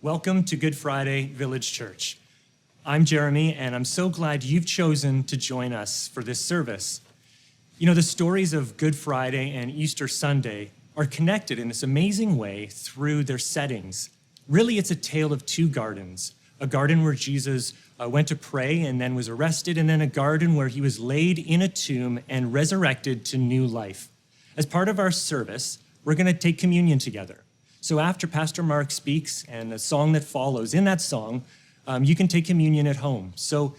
Welcome to Good Friday Village Church. I'm Jeremy, and I'm so glad you've chosen to join us for this service. You know, the stories of Good Friday and Easter Sunday are connected in this amazing way through their settings. Really, it's a tale of two gardens, a garden where Jesus went to pray and then was arrested, and then a garden where he was laid in a tomb and resurrected to new life. As part of our service, we're going to take communion together. So after Pastor Mark speaks and the song that follows, in that song, you can take communion at home. So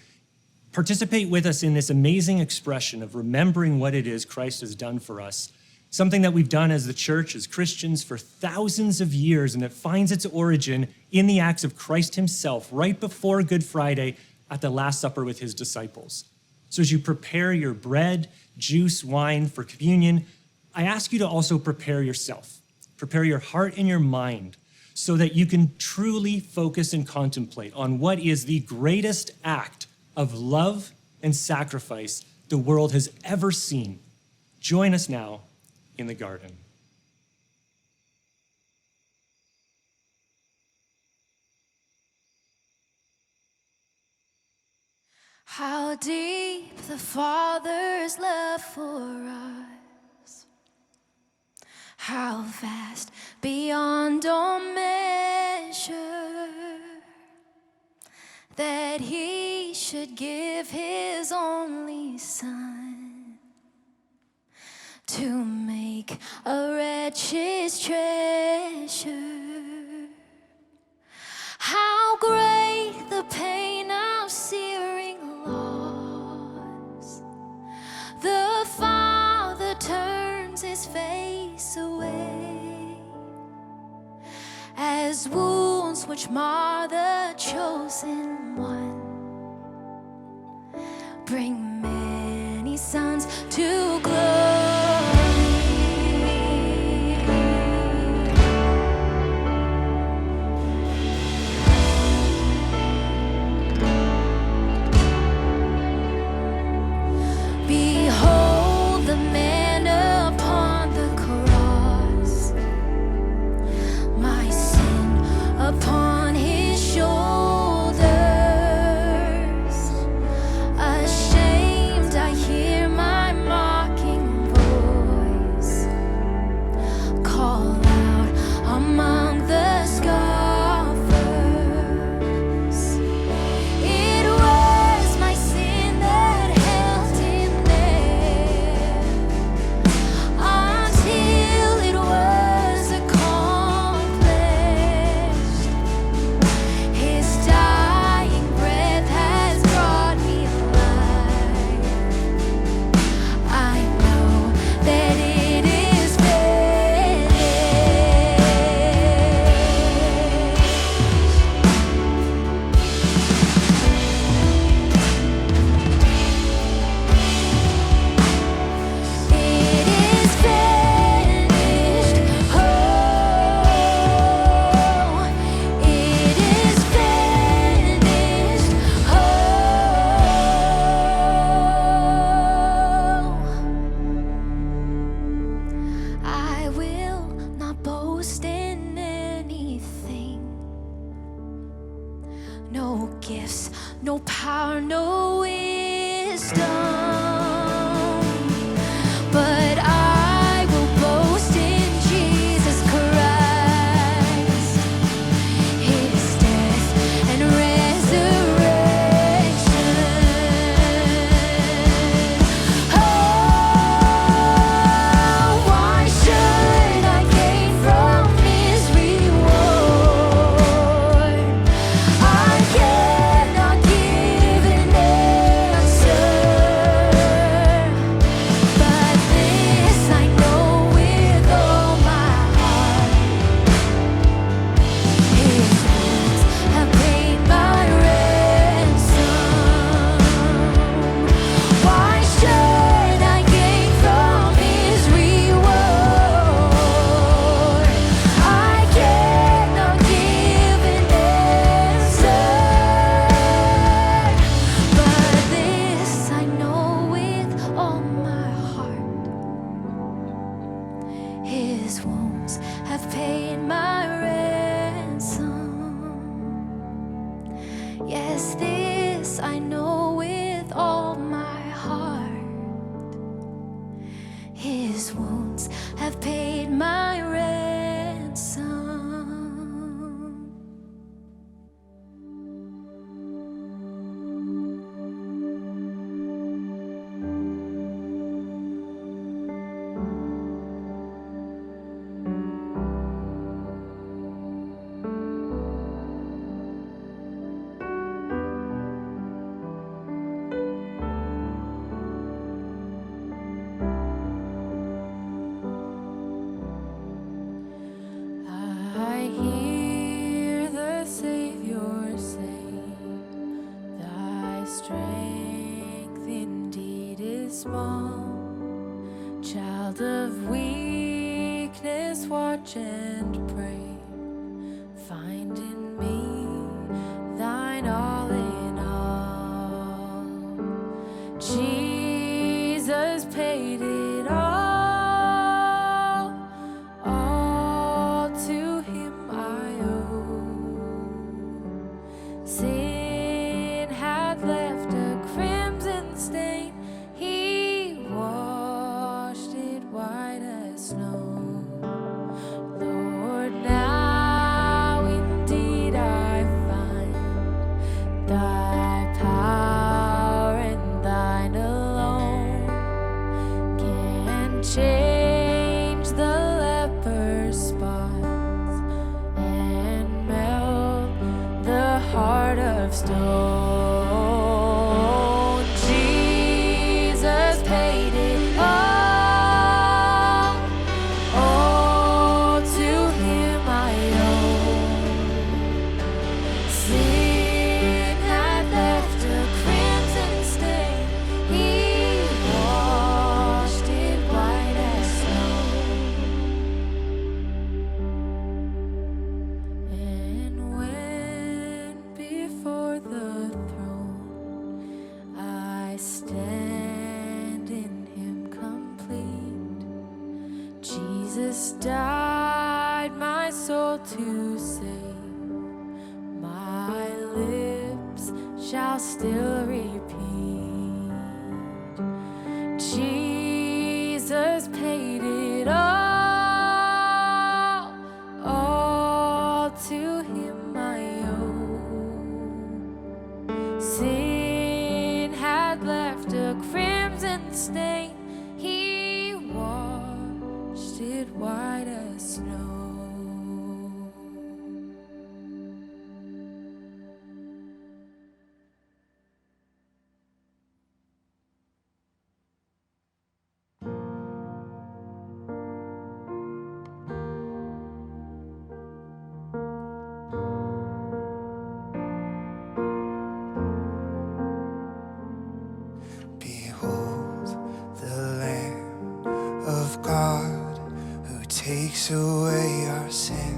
participate with us in this amazing expression of remembering what it is Christ has done for us, something that we've done as the church, as Christians for thousands of years, and it finds its origin in the acts of Christ himself right before Good Friday at the Last Supper with his disciples. So as you prepare your bread, juice, wine for communion, I ask you to also prepare yourself. Prepare your heart and your mind so that you can truly focus and contemplate on what is the greatest act of love and sacrifice the world has ever seen. Join us now in the garden. How deep the Father's love for us. How vast beyond all measure, that he should give his only Son to make a wretch his treasure. How great the pain of searing loss, the Father turns his face away, as wounds which mar the chosen one bring many sons to glory. Behold the man upon the cross, my sin upon his shoulders. Ashamed, I hear my mocking voice call out among the scoffers. It was my sin that held him there until it was accomplished. His dying breath has brought me life. I know that it is finished. It is finished. Oh, it is finished. Oh, I will not boast in anything. No gifts, no power, no wisdom. But I will boast in Jesus Christ, his death and resurrection. Oh, why should I gain from his reward? I cannot give an answer. This I know with all my heart. His wounds have paid my ransom. I hear the Savior say, thy strength indeed is small. Child of weakness, watch and pray. Find in me thine all in all. Jesus paid it all. All to him I owe. Sin had left a crimson stain. He washed it white as snow. Lord, now indeed I find thy power and thine alone can change the leper's spots and melt the heart of stone. Jesus paid it all to him I owe. Sin had left a crimson stain. He washed it white as snow. And when before the throne I stand in him complete, Jesus died my soul to save. My lips shall still repeat, Jesus paid it all to him I owe. Sin had left a crimson stain. He washed it white as snow. Behold the Lamb of God who takes away our sin,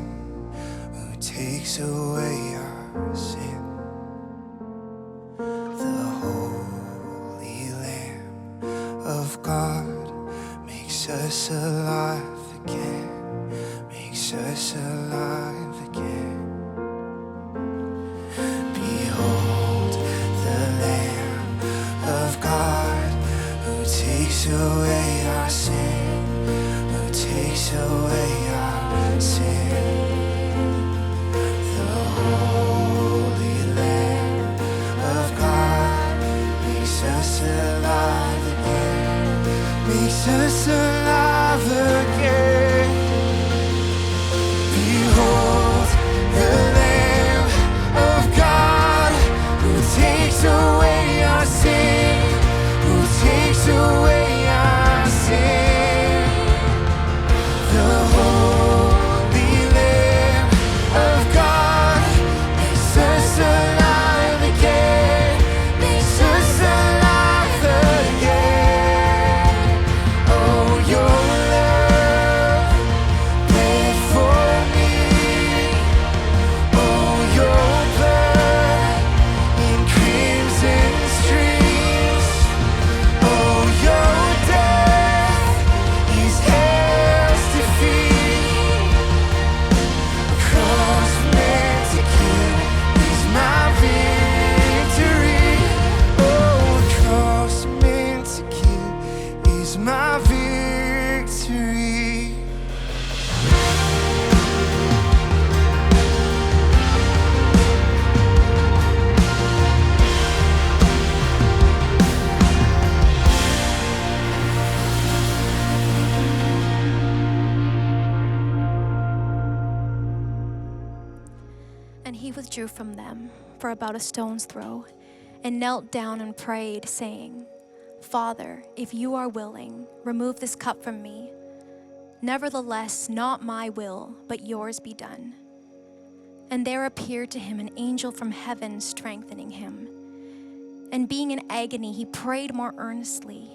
who takes away our sin. The Holy Lamb of God makes us alive again, makes us alive again. Behold the Lamb of God who takes away our sin, who takes away our sin. The Holy Lamb of God makes us alive again, makes us alive And he withdrew from them for about a stone's throw, and knelt down and prayed, saying, Father, if you are willing, remove this cup from me. Nevertheless, not my will, but yours be done. And there appeared to him an angel from heaven, strengthening him. And being in agony, he prayed more earnestly,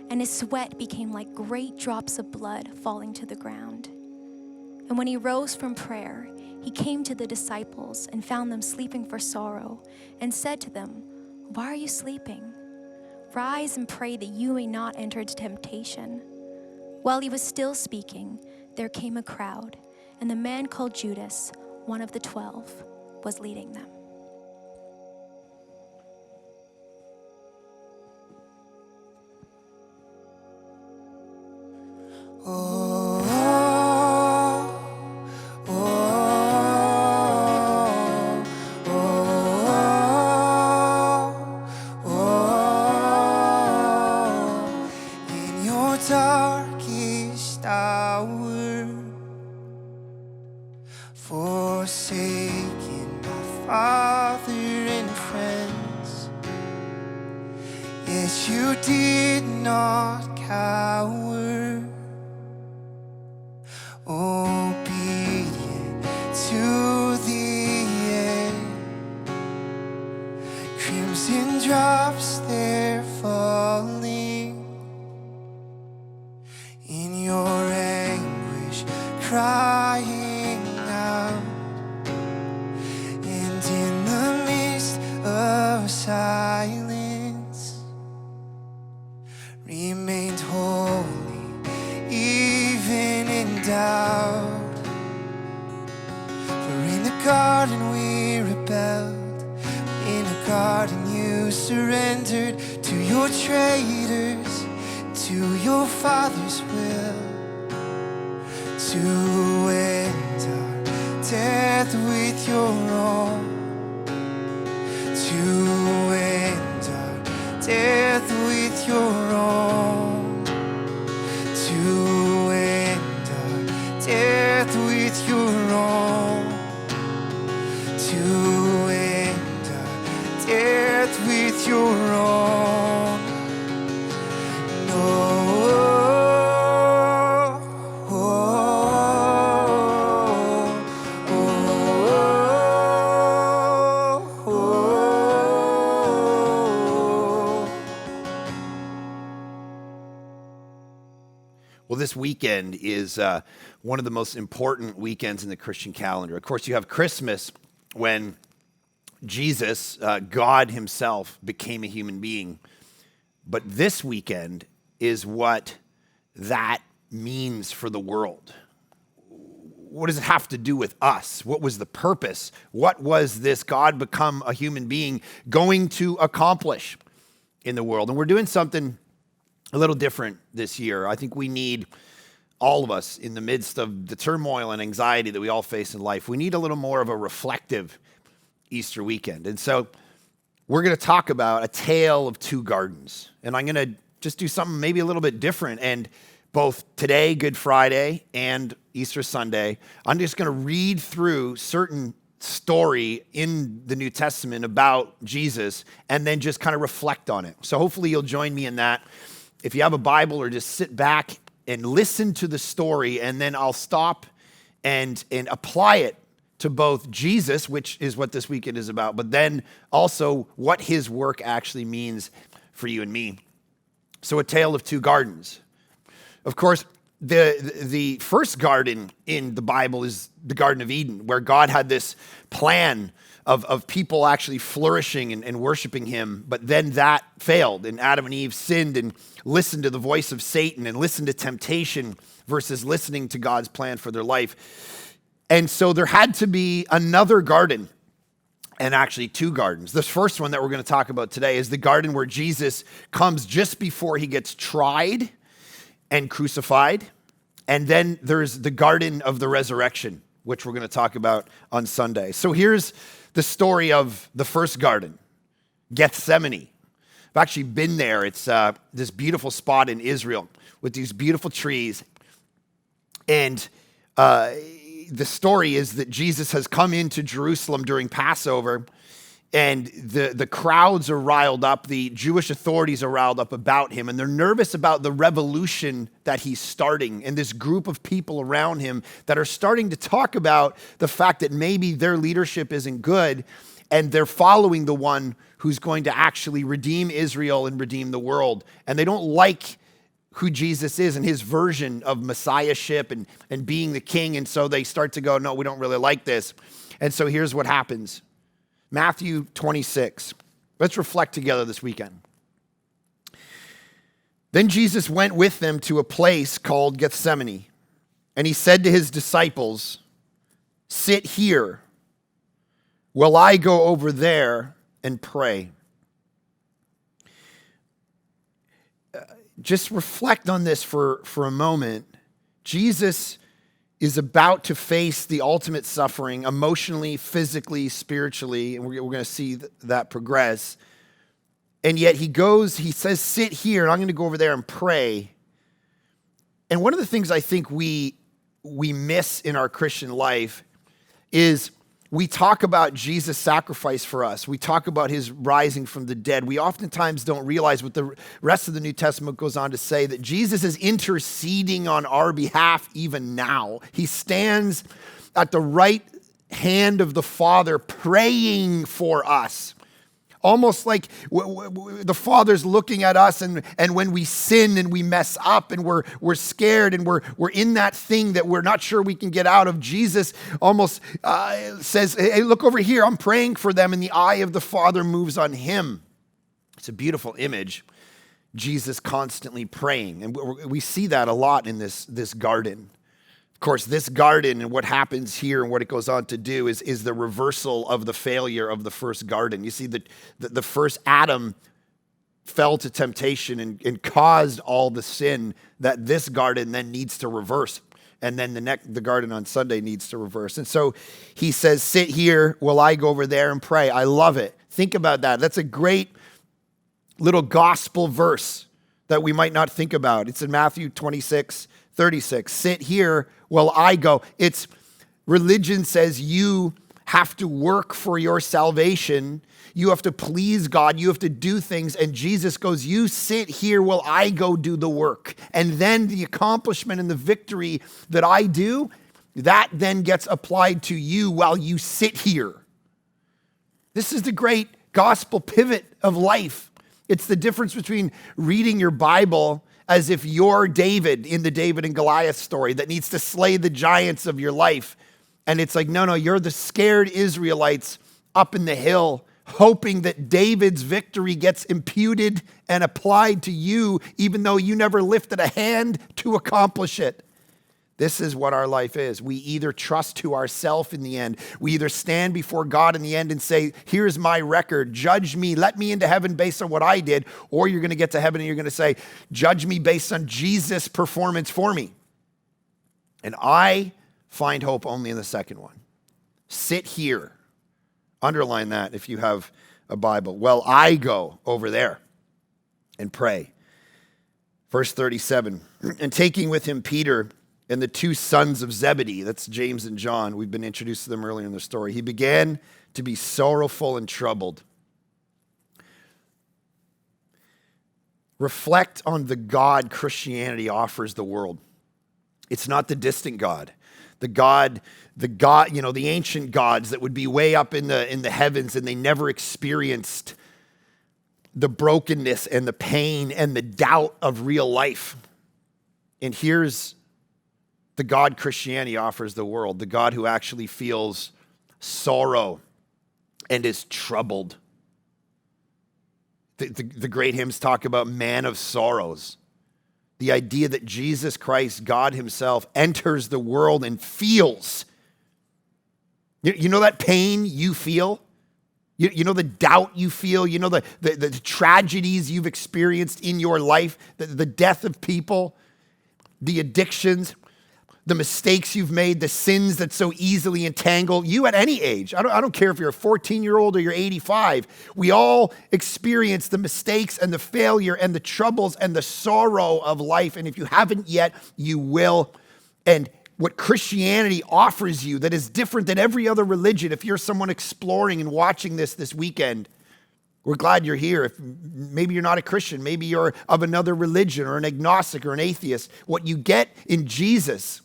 and his sweat became like great drops of blood falling to the ground. And when he rose from prayer, he came to the disciples and found them sleeping for sorrow, and said to them, Why are you sleeping? Rise and pray that you may not enter into temptation. While he was still speaking, there came a crowd, and the man called Judas, one of the 12, was leading them. In your darkest hour, forsaken by father and friends, yet you did not cower, obedient to the end. Crimson drops there falling in your anguish, crying out, and in the midst of silence remained holy, even in doubt. For in the garden we rebelled, in the garden you surrendered to your traitors, to your Father's will, to end our death with your own, to end our death with your own, to end our death with your own, to end our death with your own. No. Well, this weekend is one of the most important weekends in the Christian calendar. Of course, you have Christmas, when Jesus, God himself, became a human being. But this weekend is what that means for the world. What does it have to do with us? What was the purpose? What was this God become a human being going to accomplish in the world? And we're doing something a little different this year. I think we need, all of us, in the midst of the turmoil and anxiety that we all face in life, we need a little more of a reflective Easter weekend. And so we're going to talk about a tale of two gardens. And I'm going to just do something maybe a little bit different. And both today, Good Friday, and Easter Sunday, I'm just going to read through certain story in the New Testament about Jesus and then just kind of reflect on it. So hopefully you'll join me in that. If you have a Bible, or just sit back and listen to the story, and then I'll stop and apply it to both Jesus, which is what this weekend is about, but then also what his work actually means for you and me. So a tale of two gardens. Of course, the first garden in the Bible is the Garden of Eden, where God had this plan of people actually flourishing and worshiping him, but then that failed, and Adam and Eve sinned and listened to the voice of Satan and listened to temptation versus listening to God's plan for their life. And so there had to be another garden, and actually two gardens. This first one that we're going to talk about today is the garden where Jesus comes just before he gets tried and crucified. And then there's the garden of the resurrection, which we're going to talk about on Sunday. So here's the story of the first garden, Gethsemane. I've actually been there. It's this beautiful spot in Israel with these beautiful trees. And the story is that Jesus has come into Jerusalem during Passover, and the crowds are riled up. The Jewish authorities are riled up about him, and they're nervous about the revolution that he's starting, and this group of people around him that are starting to talk about the fact that maybe their leadership isn't good, and they're following the one who's going to actually redeem Israel and redeem the world. And they don't like who Jesus is and his version of messiahship and being the king, and so they start to go, no, we don't really like this. And so here's what happens. Matthew 26. Let's reflect together this weekend. Then Jesus went with them to a place called Gethsemane, and he said to his disciples, sit here while I go over there and pray. Just reflect on this for a moment. Jesus is about to face the ultimate suffering emotionally, physically, spiritually, and we're going to see that progress. And yet he says, sit here, and I'm going to go over there and pray. And one of the things I think we miss in our Christian life is we talk about Jesus' sacrifice for us. We talk about his rising from the dead. We oftentimes don't realize what the rest of the New Testament goes on to say, that Jesus is interceding on our behalf even now. He stands at the right hand of the Father praying for us. Almost like the Father's looking at us, and when we sin and we mess up and we're scared and we're in that thing that we're not sure we can get out of, Jesus almost says, hey, look over here, I'm praying for them, and the eye of the Father moves on him. It's a beautiful image, Jesus constantly praying, and we see that a lot in this garden. Of course, this garden and what happens here and what it goes on to do is the reversal of the failure of the first garden. You see, the first Adam fell to temptation and caused all the sin that this garden then needs to reverse. And then the garden on Sunday needs to reverse. And so he says, sit here while I go over there and pray. I love it. Think about that. That's a great little gospel verse that we might not think about. It's in Matthew 26:36. Sit here while I go. It's religion says you have to work for your salvation. You have to please God. You have to do things. And Jesus goes, you sit here while I go do the work. And then the accomplishment and the victory that I do, that then gets applied to you while you sit here. This is the great gospel pivot of life. It's the difference between reading your Bible as if you're David in the David and Goliath story that needs to slay the giants of your life. And it's like, no, you're the scared Israelites up in the hill, hoping that David's victory gets imputed and applied to you, even though you never lifted a hand to accomplish it. This is what our life is. We either trust to ourselves in the end. We either stand before God in the end and say, here's my record, judge me, let me into heaven based on what I did. Or you're going to get to heaven and you're going to say, judge me based on Jesus' performance for me. And I find hope only in the second one. Sit here. Underline that if you have a Bible. Well, I go over there and pray. Verse 37, and taking with him Peter and the two sons of Zebedee, that's James and John, we've been introduced to them earlier in the story, he began to be sorrowful and troubled. Reflect on the God Christianity offers the world. It's not the distant God. The God, the ancient gods that would be way up in the heavens, and they never experienced the brokenness and the pain and the doubt of real life. And here's the God Christianity offers the world, the God who actually feels sorrow and is troubled. The great hymns talk about man of sorrows. The idea that Jesus Christ, God himself, enters the world and feels. You know that pain you feel? You know the doubt you feel? You know the tragedies you've experienced in your life? The death of people? The addictions? The mistakes you've made, the sins that so easily entangle you at any age. I don't care if you're a 14-year-old or you're 85. We all experience the mistakes and the failure and the troubles and the sorrow of life. And if you haven't yet, you will. And what Christianity offers you that is different than every other religion. If you're someone exploring and watching this weekend, we're glad you're here. If maybe you're not a Christian, maybe you're of another religion or an agnostic or an atheist. What you get in Jesus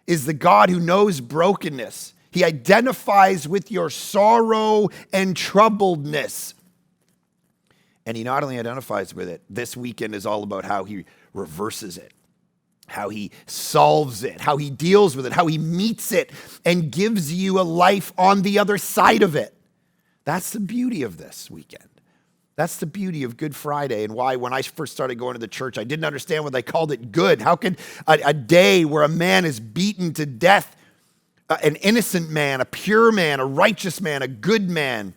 is the God who knows brokenness. He identifies with your sorrow and troubledness. And he not only identifies with it, this weekend is all about how he reverses it, how he solves it, how he deals with it, how he meets it and gives you a life on the other side of it. That's the beauty of this weekend. That's the beauty of Good Friday, and why when I first started going to the church, I didn't understand why they called it good. How could a day where a man is beaten to death, an innocent man, a pure man, a righteous man, a good man,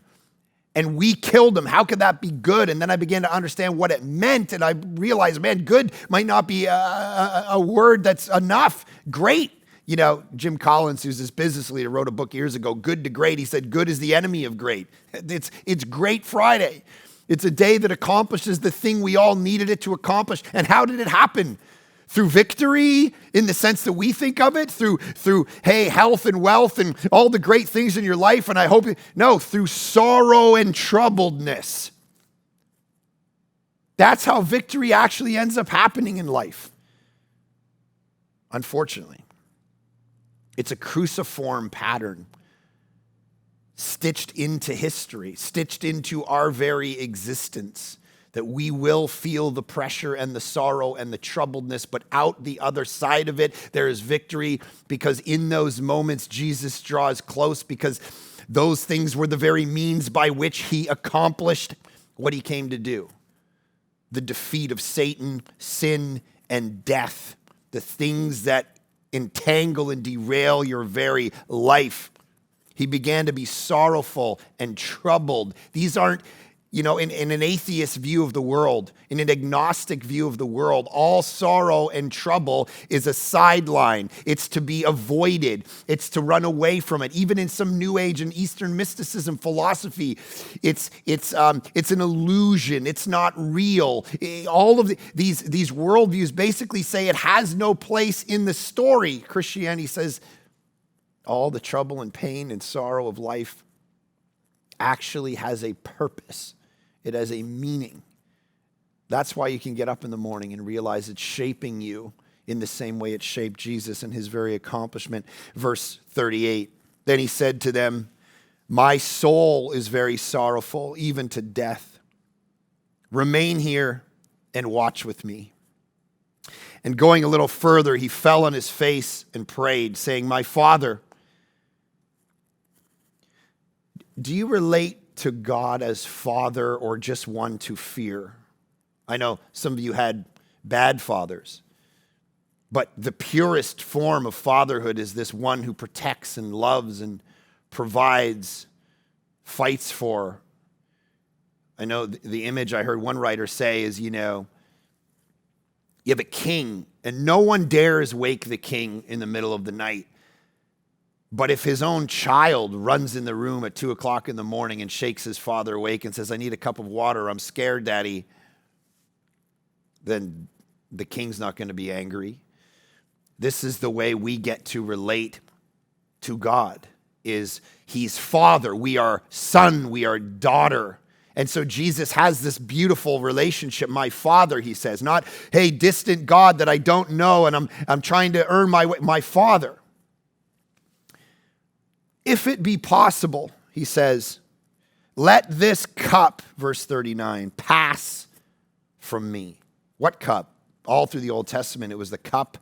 and we killed him, how could that be good? And then I began to understand what it meant, and I realized, man, good might not be a word that's enough. Great. You know, Jim Collins, who's this business leader, wrote a book years ago, Good to Great. He said, good is the enemy of great. It's Great Friday. It's a day that accomplishes the thing we all needed it to accomplish. And how did it happen? Through victory, in the sense that we think of it, through hey, health and wealth and all the great things in your life. And I hope, no, through sorrow and troubledness. That's how victory actually ends up happening in life. Unfortunately, it's a cruciform pattern stitched into history, stitched into our very existence, that we will feel the pressure and the sorrow and the troubledness, but out the other side of it, there is victory, because in those moments, Jesus draws close, because those things were the very means by which he accomplished what he came to do. The defeat of Satan, sin, and death, the things that entangle and derail your very life. He began to be sorrowful and troubled. These aren't, in an atheist view of the world, in an agnostic view of the world, all sorrow and trouble is a sideline. It's to be avoided. It's to run away from it. Even in some New Age and Eastern mysticism philosophy, it's an illusion. It's not real. All of these worldviews basically say it has no place in the story. Christianity says all the trouble and pain and sorrow of life actually has a purpose. It has a meaning. That's why you can get up in the morning and realize it's shaping you in the same way it shaped Jesus and his very accomplishment. Verse 38, then he said to them, my soul is very sorrowful, even to death. Remain here and watch with me. And going a little further, he fell on his face and prayed, saying, my Father, do you relate to God as Father or just one to fear? I know some of you had bad fathers, but the purest form of fatherhood is this one who protects and loves and provides, fights for. I know the image I heard one writer say is, you have a king and no one dares wake the king in the middle of the night. But if his own child runs in the room at 2:00 in the morning and shakes his father awake and says, I need a cup of water, I'm scared, Daddy, then the king's not going to be angry. This is the way we get to relate to God, is he's Father, we are son, we are daughter. And so Jesus has this beautiful relationship, my Father, he says, not, hey, distant God that I don't know and I'm trying to earn my way, my Father. If it be possible, he says, let this cup, verse 39, pass from me. What cup? All through the Old Testament, it was the cup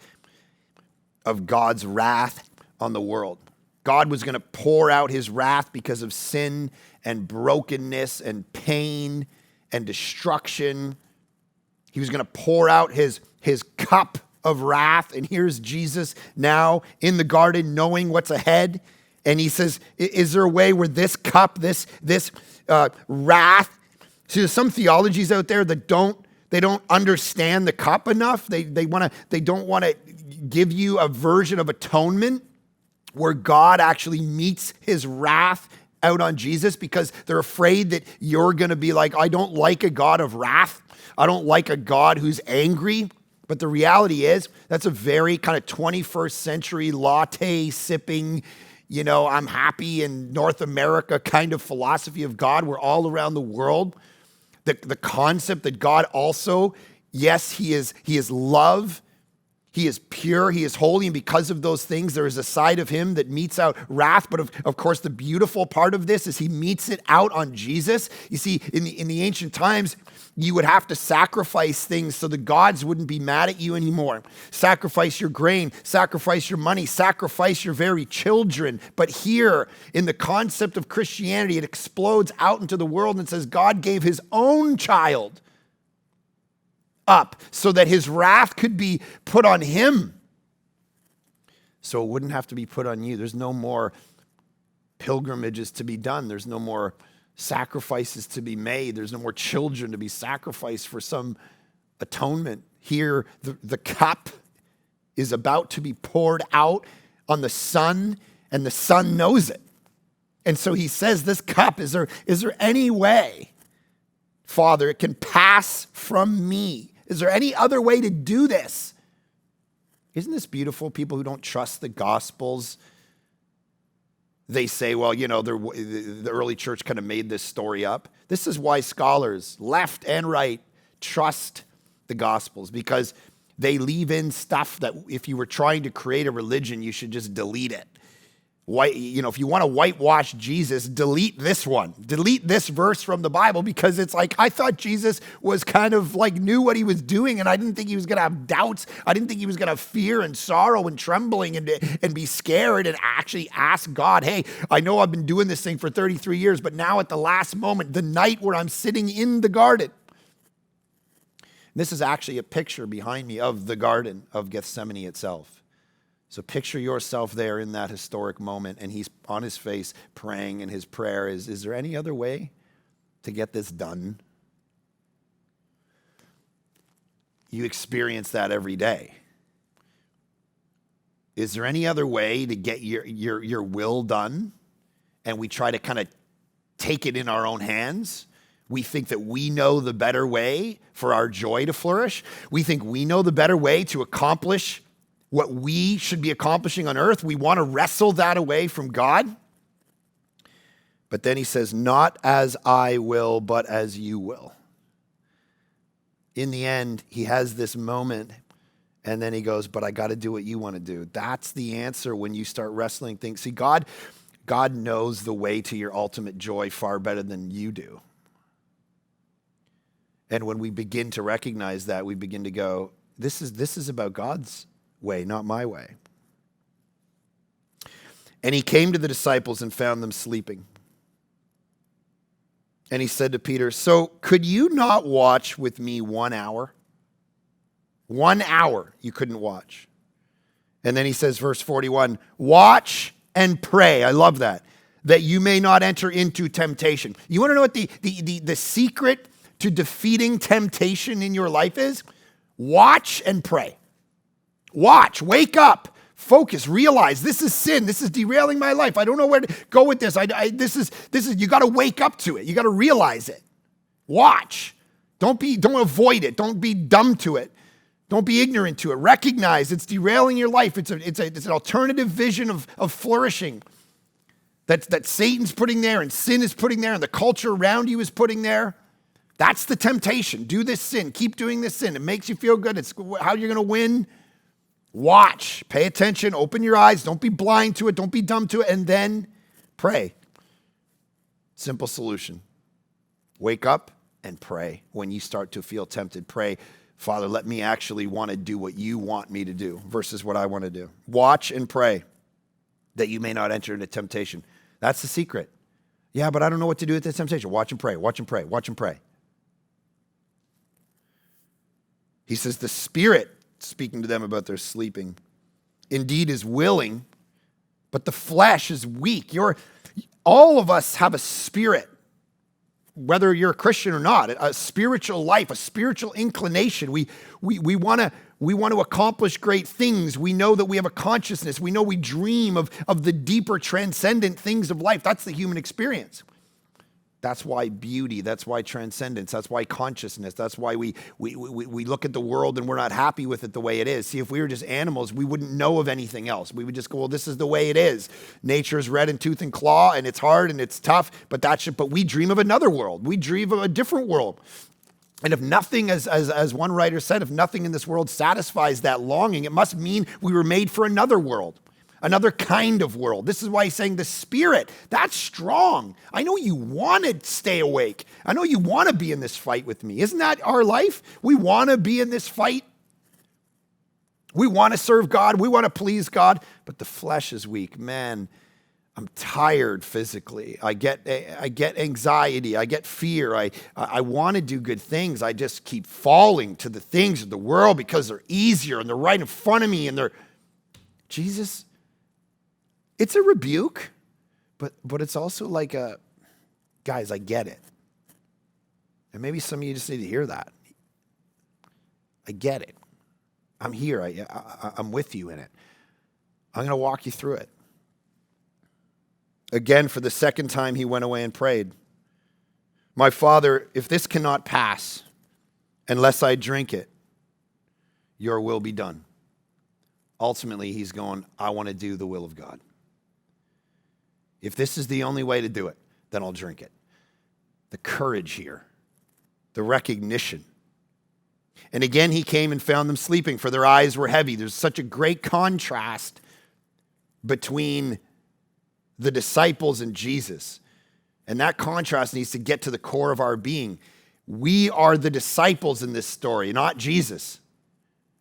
of God's wrath on the world. God was going to pour out his wrath because of sin and brokenness and pain and destruction. He was going to pour out his cup of wrath. And here's Jesus now in the garden knowing what's ahead. And he says, is there a way where this cup, this wrath, see, there's some theologies out there that they don't understand the cup enough. They don't want to give you a version of atonement where God actually meets his wrath out on Jesus, because they're afraid that you're going to be like, I don't like a God of wrath. I don't like a God who's angry. But the reality is, that's a very kind of 21st century latte sipping, I'm happy in North America kind of philosophy of God. We're all around the world. The concept that God also, yes, he is love. He is pure, he is holy, and because of those things, there is a side of him that meets out wrath. But of course, the beautiful part of this is he meets it out on Jesus. You see, in the ancient times, you would have to sacrifice things so the gods wouldn't be mad at you anymore. Sacrifice your grain, sacrifice your money, sacrifice your very children. But here, in the concept of Christianity, it explodes out into the world and says God gave his own child up so that his wrath could be put on him, so it wouldn't have to be put on you. There's no more pilgrimages to be done. There's no more sacrifices to be made. There's no more children to be sacrificed for some atonement. Here, the cup is about to be poured out on the Son, and the Son knows it. And so he says, this cup, is there any way, Father, it can pass from me? Is there any other way to do this? Isn't this beautiful? People who don't trust the Gospels, they say, well, the early church kind of made this story up. This is why scholars, left and right, trust the Gospels, because they leave in stuff that if you were trying to create a religion, you should just delete it. If you want to whitewash Jesus, delete this one. Delete this verse from the Bible, because it's like, I thought Jesus was kind of like knew what he was doing, and I didn't think he was going to have doubts. I didn't think he was going to have fear and sorrow and trembling and be scared and actually ask God, hey, I know I've been doing this thing for 33 years, but now at the last moment, the night where I'm sitting in the garden. This is actually a picture behind me of the Garden of Gethsemane itself. So picture yourself there in that historic moment, and he's on his face praying, and his prayer is there any other way to get this done? You experience that every day. Is there any other way to get your will done? And we try to kind of take it in our own hands. We think that we know the better way for our joy to flourish. We think we know the better way to accomplish what we should be accomplishing on earth. We want to wrestle that away from God. But then he says, not as I will, but as you will. In the end, he has this moment, and then he goes, but I got to do what you want to do. That's the answer when you start wrestling things. See, God knows the way to your ultimate joy far better than you do. And when we begin to recognize that, we begin to go, this is about God's way, not my way. And he came to the disciples and found them sleeping. And he said to Peter, so could you not watch with me 1 hour? 1 hour you couldn't watch. And then he says, verse 41, watch and pray. I love that you may not enter into temptation. You want to know what the secret to defeating temptation in your life is? Watch and pray. Watch, wake up, focus, realize this is sin. This is derailing my life. I don't know where to go with this. This is you got to wake up to it. You got to realize it. Watch. Don't avoid it. Don't be dumb to it. Don't be ignorant to it. Recognize it's derailing your life. It's an alternative vision of flourishing that Satan's putting there and sin is putting there and the culture around you is putting there. That's the temptation. Do this sin. Keep doing this sin. It makes you feel good. It's how you're going to win. Watch, pay attention, open your eyes, don't be blind to it, don't be dumb to it, and then pray. Simple solution. Wake up and pray. When you start to feel tempted, pray, Father, let me actually want to do what you want me to do versus what I want to do. Watch and pray that you may not enter into temptation. That's the secret. Yeah, but I don't know what to do with this temptation. Watch and pray, watch and pray, watch and pray. He says the Spirit, speaking to them about their sleeping, indeed is willing, but the flesh is weak. All of us have a spirit, whether you're a Christian or not, a spiritual life, a spiritual inclination. We want to accomplish great things. We know that we have a consciousness. We know we dream of the deeper transcendent things of life. That's the human experience. That's why beauty, that's why transcendence, that's why consciousness, that's why we look at the world and we're not happy with it the way it is. See, if we were just animals, we wouldn't know of anything else. We would just go, well, this is the way it is. Nature is red in tooth and claw, and it's hard and it's tough, but we dream of another world. We dream of a different world. And if nothing, as one writer said, if nothing in this world satisfies that longing, it must mean we were made for another world. Another kind of world. This is why he's saying the Spirit, that's strong. I know you want to stay awake. I know you want to be in this fight with me. Isn't that our life? We want to be in this fight. We want to serve God. We want to please God. But the flesh is weak. Man, I'm tired physically. I get anxiety. I get fear. I want to do good things. I just keep falling to the things of the world because they're easier and they're right in front of me and they're... Jesus... It's a rebuke, but it's also like a, guys, I get it. And maybe some of you just need to hear that. I get it. I'm here. I'm with you in it. I'm going to walk you through it. Again, for the second time, he went away and prayed. My Father, if this cannot pass unless I drink it, your will be done. Ultimately, he's going, I want to do the will of God. If this is the only way to do it, then I'll drink it. The courage here, the recognition. And again, he came and found them sleeping, for their eyes were heavy. There's such a great contrast between the disciples and Jesus. And that contrast needs to get to the core of our being. We are the disciples in this story, not Jesus.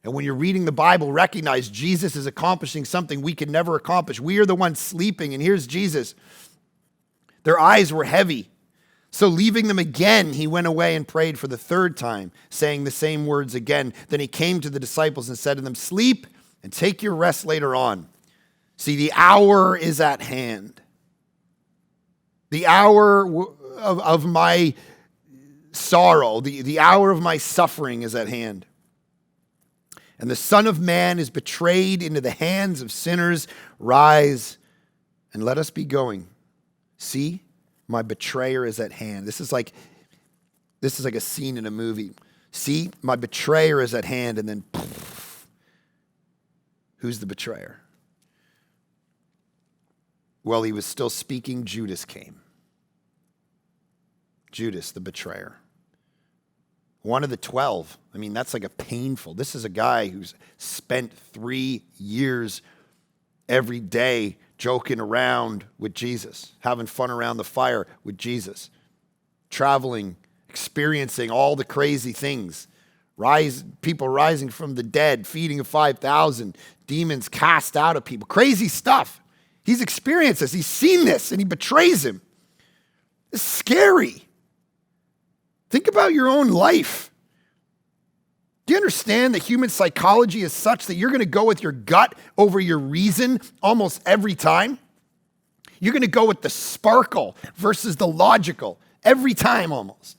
And when you're reading the Bible, recognize Jesus is accomplishing something we could never accomplish. We are the ones sleeping, and here's Jesus. Their eyes were heavy. So leaving them again, he went away and prayed for the third time, saying the same words again. Then he came to the disciples and said to them, sleep and take your rest later on. See, the hour is at hand. The hour of my sorrow, the hour of my suffering is at hand. And the Son of Man is betrayed into the hands of sinners. Rise and let us be going. See, my betrayer is at hand. This is like a scene in a movie. See, my betrayer is at hand, and then poof, who's the betrayer? While he was still speaking, Judas came. Judas, the betrayer. One of the 12. I mean, that's like this is a guy who's spent 3 years every day joking around with Jesus, having fun around the fire with Jesus, traveling, experiencing all the crazy things, people rising from the dead, feeding of 5,000, demons cast out of people, crazy stuff. He's experienced this. He's seen this, and he betrays him. It's scary. Think about your own life. Do you understand that human psychology is such that you're going to go with your gut over your reason almost every time? You're going to go with the sparkle versus the logical every time almost.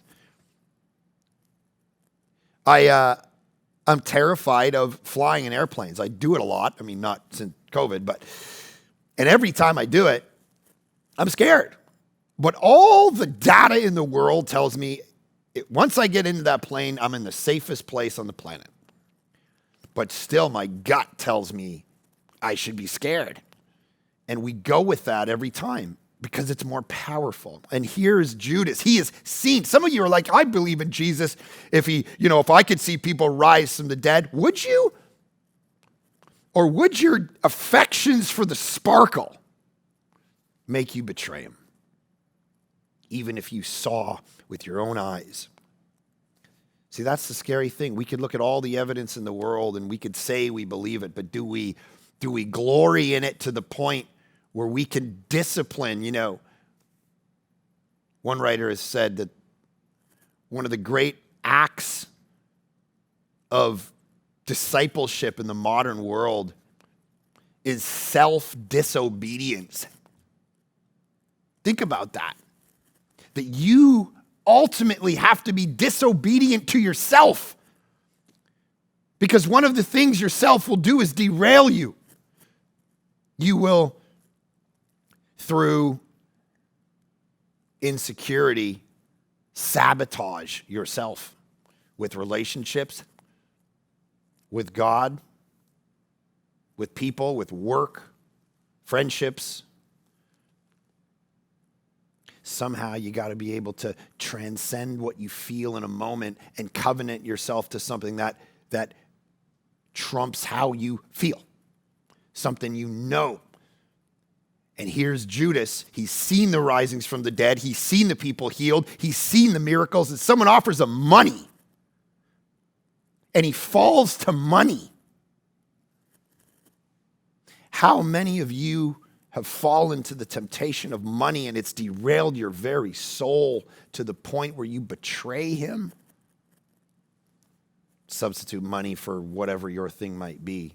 I'm terrified of flying in airplanes. I do it a lot. I mean, not since COVID, and every time I do it, I'm scared. But all the data in the world tells me once I get into that plane, I'm in the safest place on the planet. But still, my gut tells me I should be scared. And we go with that every time because it's more powerful. And here's Judas. He is seen. Some of you are like, I believe in Jesus. If I could see people rise from the dead, would you? Or would your affections for the sparkle make you betray him? Even if you saw with your own eyes. See, that's the scary thing. We could look at all the evidence in the world and we could say we believe it, but do we glory in it to the point where we can discipline? One writer has said that one of the great acts of discipleship in the modern world is self-disobedience. Think about that. That you ultimately have to be disobedient to yourself. Because one of the things yourself will do is derail you. You will, through insecurity, sabotage yourself with relationships, with God, with people, with work, friendships. Somehow you got to be able to transcend what you feel in a moment and covenant yourself to something that trumps how you feel, something you know. And here's Judas. He's seen the risings from the dead. He's seen the people healed. He's seen the miracles. And someone offers him money. And he falls to money. How many of you have fallen to the temptation of money and it's derailed your very soul to the point where you betray him? Substitute money for whatever your thing might be.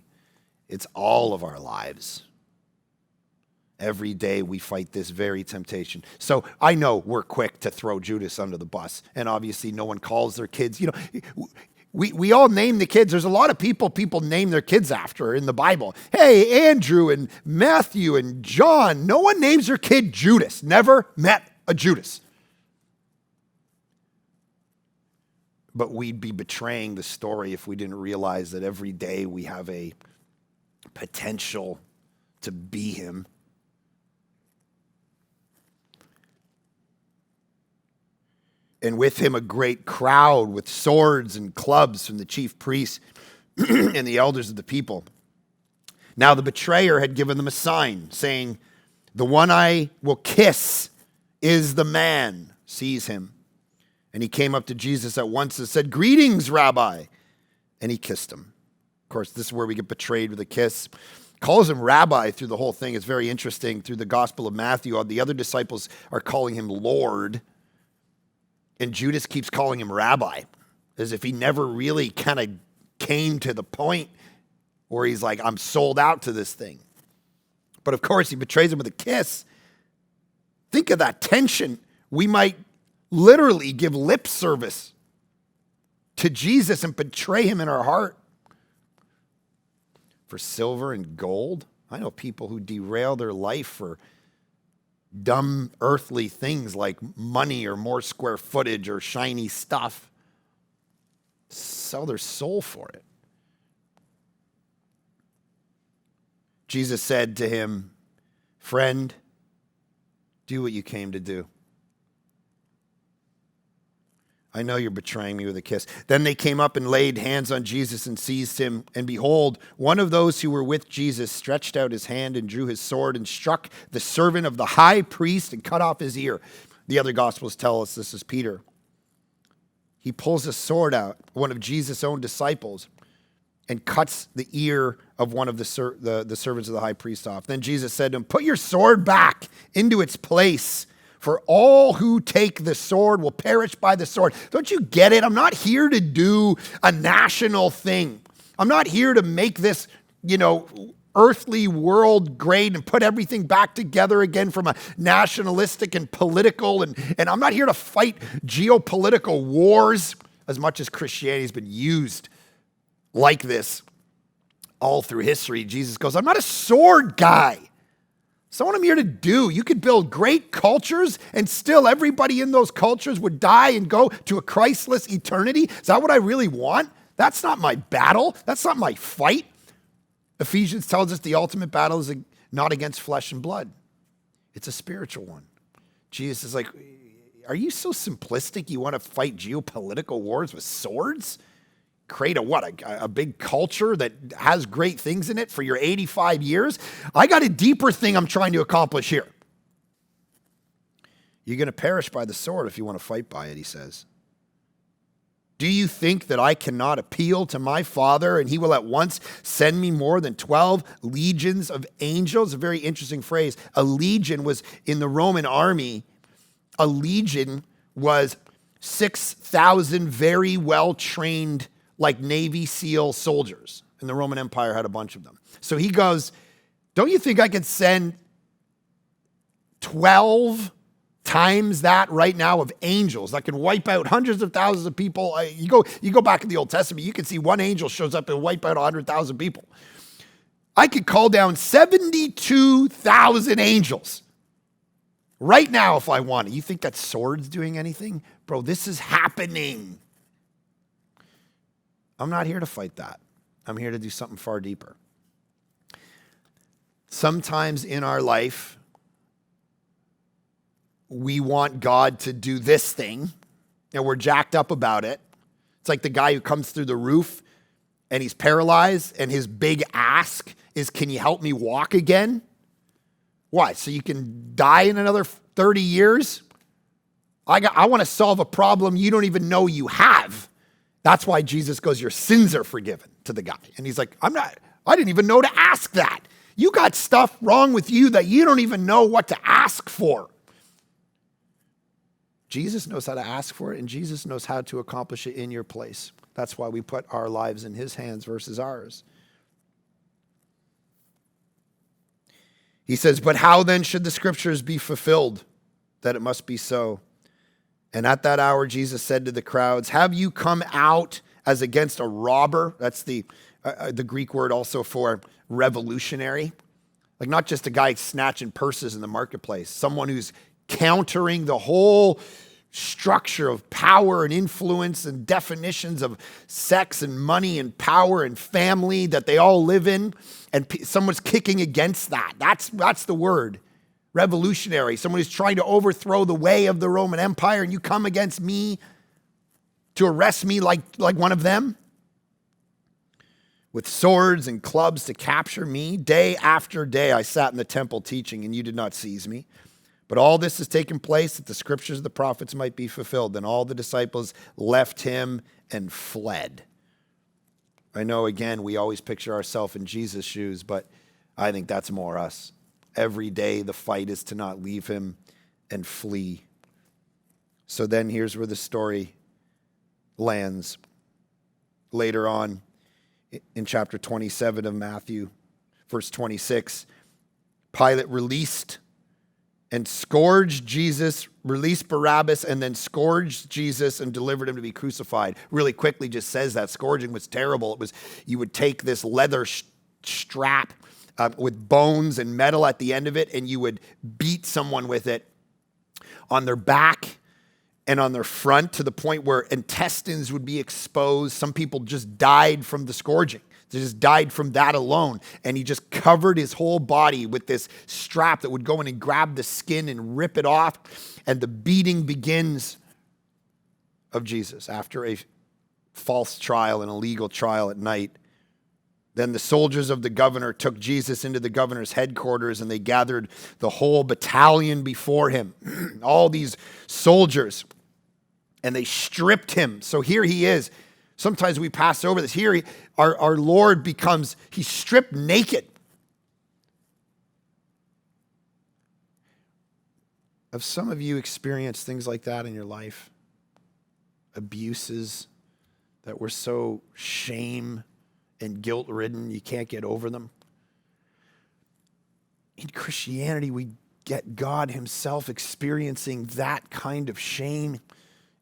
It's all of our lives. Every day we fight this very temptation. So I know we're quick to throw Judas under the bus. And obviously no one calls their kids. You know, we all name the kids. There's a lot of people name their kids after in the Bible. Hey, Andrew and Matthew and John. No one names their kid Judas. Never met a Judas. But we'd be betraying the story if we didn't realize that every day we have a potential to be him. And with him a great crowd with swords and clubs from the chief priests and the elders of the people. Now the betrayer had given them a sign, saying, "The one I will kiss is the man." Seize him. And he came up to Jesus at once and said, "Greetings, Rabbi." And he kissed him. Of course, this is where we get betrayed with a kiss. Calls him Rabbi through the whole thing. It's very interesting. Through the Gospel of Matthew, the other disciples are calling him Lord. And Judas keeps calling him Rabbi, as if he never really kind of came to the point where he's like, I'm sold out to this thing. But of course, he betrays him with a kiss. Think of that tension. We might literally give lip service to Jesus and betray him in our heart for silver and gold. I know people who derail their life for dumb earthly things like money or more square footage or shiny stuff. Sell their soul for it. Jesus said to him, "Friend, do what you came to do." I know you're betraying me with a kiss. Then they came up and laid hands on Jesus and seized him. And behold, one of those who were with Jesus stretched out his hand and drew his sword and struck the servant of the high priest and cut off his ear. The other Gospels tell us this is Peter. He pulls a sword out, one of Jesus' own disciples, and cuts the ear of one of the servants of the high priest off. Then Jesus said to him, "Put your sword back into its place. For all who take the sword will perish by the sword." Don't you get it? I'm not here to do a national thing. I'm not here to make this, earthly world great and put everything back together again from a nationalistic and political. And I'm not here to fight geopolitical wars, as much as Christianity has been used like this all through history. Jesus goes, I'm not a sword guy. So what I'm here to do, you could build great cultures and still everybody in those cultures would die and go to a Christless eternity. Is that what I really want? That's not my battle. That's not my fight. Ephesians tells us the ultimate battle is not against flesh and blood. It's a spiritual one. Jesus is like, are you so simplistic you want to fight geopolitical wars with swords? Create a big culture that has great things in it for your 85 years? I got a deeper thing I'm trying to accomplish here. You're going to perish by the sword if you want to fight by it, he says. Do you think that I cannot appeal to my Father and he will at once send me more than 12 legions of angels? A very interesting phrase. A legion was in the Roman army. A legion was 6,000 very well-trained like Navy SEAL soldiers. And the Roman Empire had a bunch of them. So he goes, don't you think I can send 12 times that right now of angels that can wipe out hundreds of thousands of people? You go back in the Old Testament, you can see one angel shows up and wipe out 100,000 people. I could call down 72,000 angels right now if I wanted. You think that sword's doing anything? bro. This is happening. I'm not here to fight that. I'm here to do something far deeper. Sometimes in our life, we want God to do this thing, and we're jacked up about it. It's like the guy who comes through the roof and he's paralyzed, and his big ask is, can you help me walk again? What, so you can die in another 30 years? I want to solve a problem you don't even know you have. That's why Jesus goes, your sins are forgiven, to the guy. And he's like, I didn't even know to ask that. You got stuff wrong with you that you don't even know what to ask for. Jesus knows how to ask for it, and Jesus knows how to accomplish it in your place. That's why we put our lives in his hands versus ours. He says, but how then should the scriptures be fulfilled that it must be so? And at that hour, Jesus said to the crowds, have you come out as against a robber? That's the Greek word also for revolutionary. Like not just a guy snatching purses in the marketplace, someone who's countering the whole structure of power and influence and definitions of sex and money and power and family that they all live in. And someone's kicking against that. That's the word. Revolutionary. Someone who's trying to overthrow the way of the Roman Empire, and you come against me to arrest me like one of them? With swords and clubs to capture me. Day after day I sat in the temple teaching, and you did not seize me. But all this has taken place that the scriptures of the prophets might be fulfilled. Then all the disciples left him and fled. I know, again, we always picture ourselves in Jesus' shoes, but I think that's more us. Every day the fight is to not leave him and flee. So then here's where the story lands. Later on in chapter 27 of Matthew, verse 26, Pilate released and scourged Jesus, released Barabbas, and then scourged Jesus and delivered him to be crucified. Really quickly just says that scourging was terrible. It was, you would take this leather strap with bones and metal at the end of it, and you would beat someone with it on their back and on their front to the point where intestines would be exposed. Some people just died from the scourging. They just died from that alone. And he just covered his whole body with this strap that would go in and grab the skin and rip it off. And the beating begins of Jesus after a false trial, an illegal trial at night. Then the soldiers of the governor took Jesus into the governor's headquarters, and they gathered the whole battalion before him, all these soldiers, and they stripped him. So here he is. Sometimes we pass over this. Here, our Lord becomes, he's stripped naked. Have some of you experienced things like that in your life? Abuses that were so shame and guilt-ridden, you can't get over them. In Christianity, we get God himself experiencing that kind of shame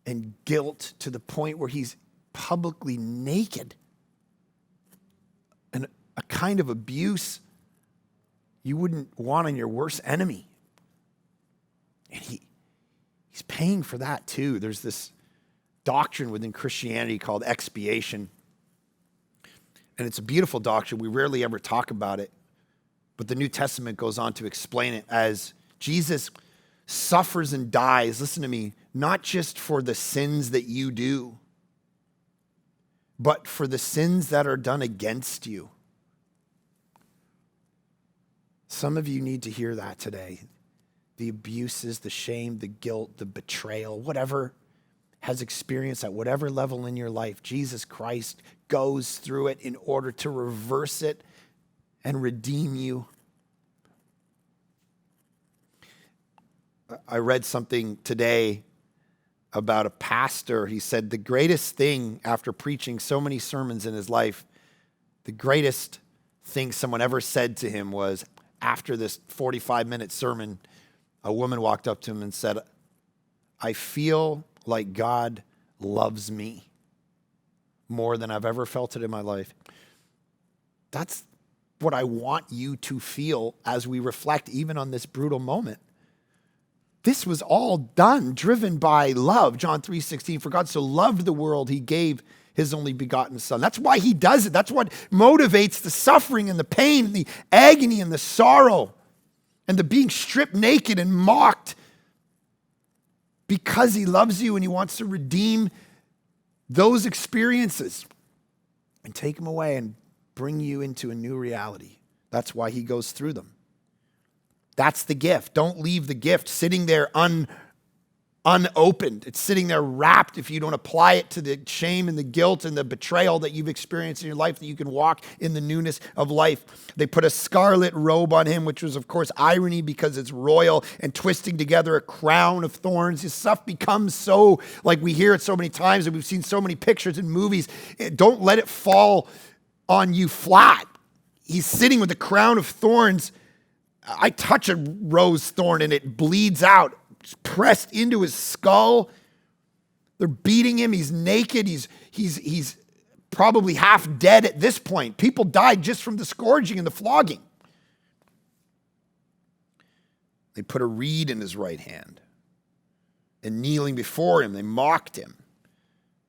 and guilt to the point where he's publicly naked. And a kind of abuse you wouldn't want on your worst enemy. And he's paying for that too. There's this doctrine within Christianity called expiation. And it's a beautiful doctrine. We rarely ever talk about it. But the New Testament goes on to explain it as Jesus suffers and dies, listen to me, not just for the sins that you do, but for the sins that are done against you. Some of you need to hear that today. The abuses, the shame, the guilt, the betrayal, whatever has experienced at whatever level in your life, Jesus Christ goes through it in order to reverse it and redeem you. I read something today about a pastor. He said the greatest thing after preaching so many sermons in his life, the greatest thing someone ever said to him was, after this 45-minute sermon, a woman walked up to him and said, I feel like God loves me more than I've ever felt it in my life. That's what I want you to feel as we reflect even on this brutal moment. This was all done, driven by love. John 3:16, for God so loved the world, he gave his only begotten son. That's why he does it. That's what motivates the suffering and the pain and the agony and the sorrow and the being stripped naked and mocked, because he loves you and he wants to redeem those experiences and take them away and bring you into a new reality. That's why he goes through them. That's the gift. Don't leave the gift sitting there unopened. It's sitting there wrapped if you don't apply it to the shame and the guilt and the betrayal that you've experienced in your life, that you can walk in the newness of life. They put a scarlet robe on him, which was, of course, irony because it's royal, and twisting together a crown of thorns. This stuff becomes so, like we hear it so many times and we've seen so many pictures in movies. Don't let it fall on you flat. He's sitting with a crown of thorns. I touch a rose thorn and it bleeds out. It's pressed into his skull. They're beating him. He's naked. He's probably half dead at this point. People died just from the scourging and the flogging. They put a reed in his right hand, and kneeling before him, they mocked him.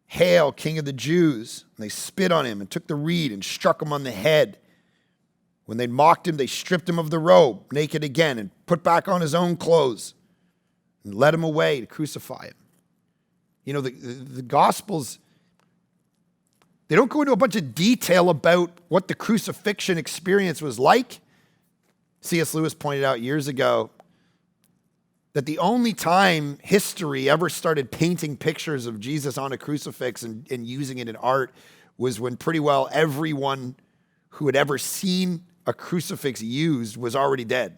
Hail, King of the Jews. And they spit on him and took the reed and struck him on the head. When they mocked him, they stripped him of the robe, naked again, and put back on his own clothes and led him away to crucify him. You know, the Gospels, they don't go into a bunch of detail about what the crucifixion experience was like. C.S. Lewis pointed out years ago that the only time history ever started painting pictures of Jesus on a crucifix and using it in art was when pretty well everyone who had ever seen a crucifix used was already dead.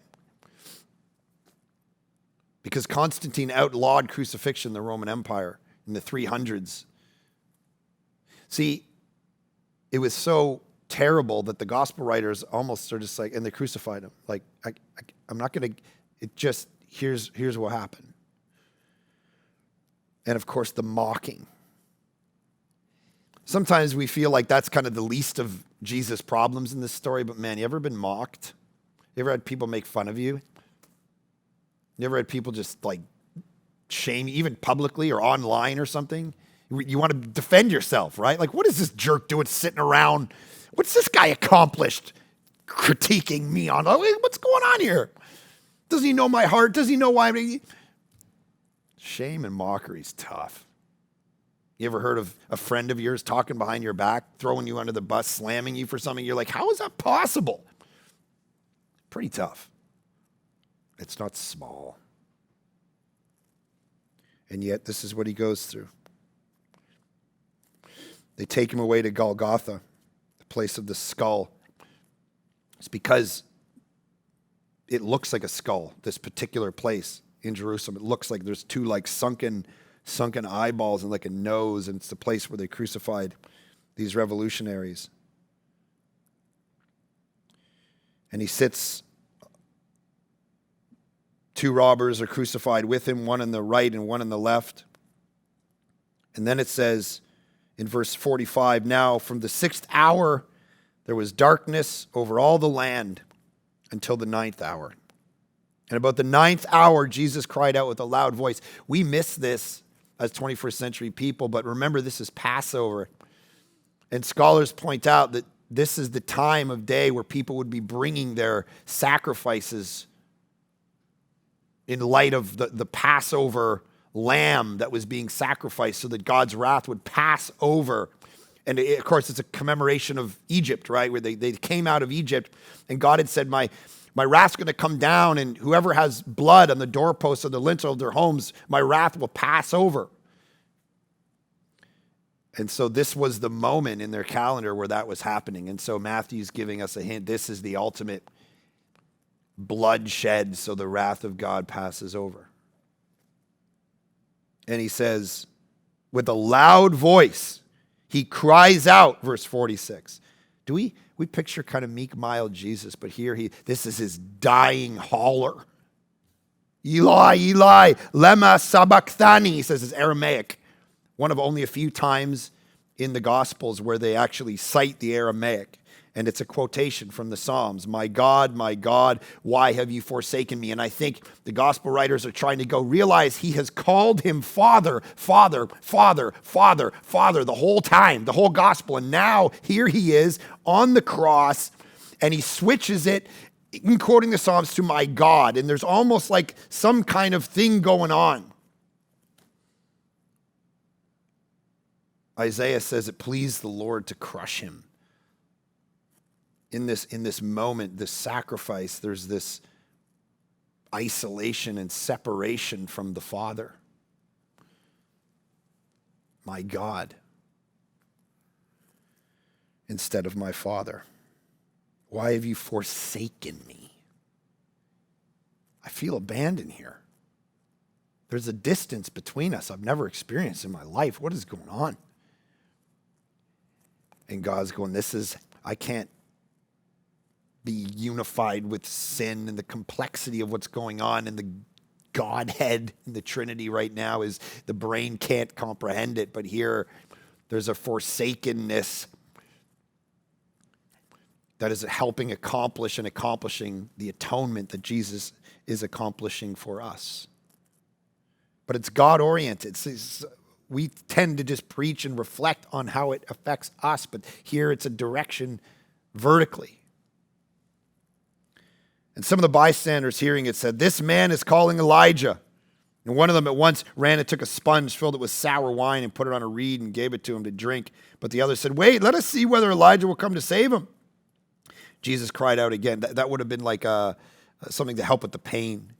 Because Constantine outlawed crucifixion in the Roman Empire in the 300s. See, it was so terrible that the gospel writers almost are just like, and they crucified him. Like, I'm not going to, it just, here's what happened. And of course, the mocking. Sometimes we feel like that's kind of the least of Jesus' problems in this story, but man, you ever been mocked? You ever had people make fun of you? You ever had people just like shame you, even publicly or online or something? You want to defend yourself, right? Like, what is this jerk doing sitting around? What's this guy accomplished critiquing me on? What's going on here? Doesn't he know my heart? Does he know why I'm... Shame and mockery is tough. You ever heard of a friend of yours talking behind your back, throwing you under the bus, slamming you for something? You're like, how is that possible? Pretty tough. It's not small. And yet, this is what he goes through. They take him away to Golgotha, the place of the skull. It's because it looks like a skull, this particular place in Jerusalem. It looks like there's two like sunken eyeballs and like a nose, and it's the place where they crucified these revolutionaries. And he sits, two robbers are crucified with him, one on the right and one on the left. And then it says in verse 45, now from the 6th hour there was darkness over all the land until the 9th hour. And about the 9th hour, Jesus cried out with a loud voice. We miss this as 21st century people, but remember, this is Passover. And scholars point out that this is the time of day where people would be bringing their sacrifices in light of the Passover lamb that was being sacrificed so that God's wrath would pass over. And of course, it's a commemoration of Egypt, right? Where they came out of Egypt and God had said, my wrath's going to come down, and whoever has blood on the doorposts of the lintel of their homes, my wrath will pass over. And so this was the moment in their calendar where that was happening. And so Matthew's giving us a hint. This is the ultimate bloodshed, so the wrath of God passes over. And he says, with a loud voice, he cries out, verse 46. Do we picture kind of meek, mild Jesus, but here this is his dying holler. Eli, Eli, lema sabachthani, he says it's Aramaic. One of only a few times in the Gospels where they actually cite the Aramaic. And it's a quotation from the Psalms, my God, why have you forsaken me? And I think the gospel writers are trying to go realize he has called him Father, Father, Father, Father, Father the whole time, the whole gospel. And now here he is on the cross, and he switches it, in quoting the Psalms, to my God. And there's almost like some kind of thing going on. Isaiah says it pleased the Lord to crush him. In this moment, this sacrifice, there's this isolation and separation from the Father. My God, instead of my Father. Why have you forsaken me? I feel abandoned here. There's a distance between us I've never experienced in my life. What is going on? And God's going, I can't be unified with sin, and the complexity of what's going on in the Godhead in the Trinity right now is the brain can't comprehend it. But here there's a forsakenness that is helping accomplish and accomplishing the atonement that Jesus is accomplishing for us. But it's God-oriented. We tend to just preach and reflect on how it affects us, but here it's a direction vertically. And some of the bystanders hearing it said, this man is calling Elijah. And one of them at once ran and took a sponge, filled it with sour wine, and put it on a reed and gave it to him to drink. But the other said, wait, let us see whether Elijah will come to save him. Jesus cried out again. That would have been like something to help with the pain.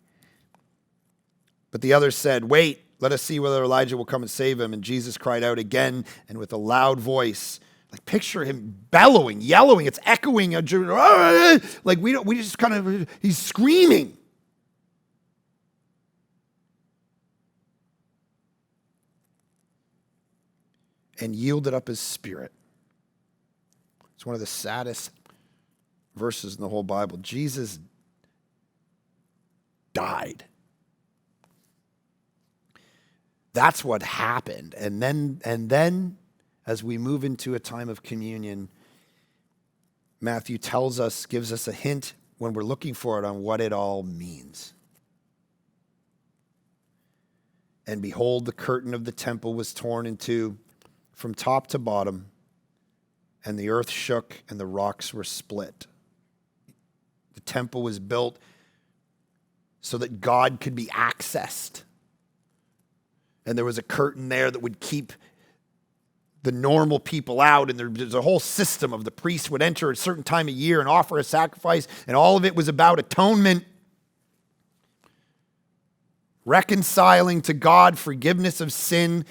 But the others said, wait, let us see whether Elijah will come and save him. And Jesus cried out again, and with a loud voice, like picture him bellowing, yelling. It's echoing. Like we just kind of, he's screaming. And yielded up his spirit. It's one of the saddest verses in the whole Bible. Jesus died. That's what happened. And then as we move into a time of communion, Matthew tells us, gives us a hint when we're looking for it on what it all means. And behold, the curtain of the temple was torn in two from top to bottom, and the earth shook and the rocks were split. The temple was built so that God could be accessed. And there was a curtain there that would keep the normal people out, and there's a whole system of the priest would enter at a certain time of year and offer a sacrifice, and all of it was about atonement, reconciling to God, forgiveness of sin.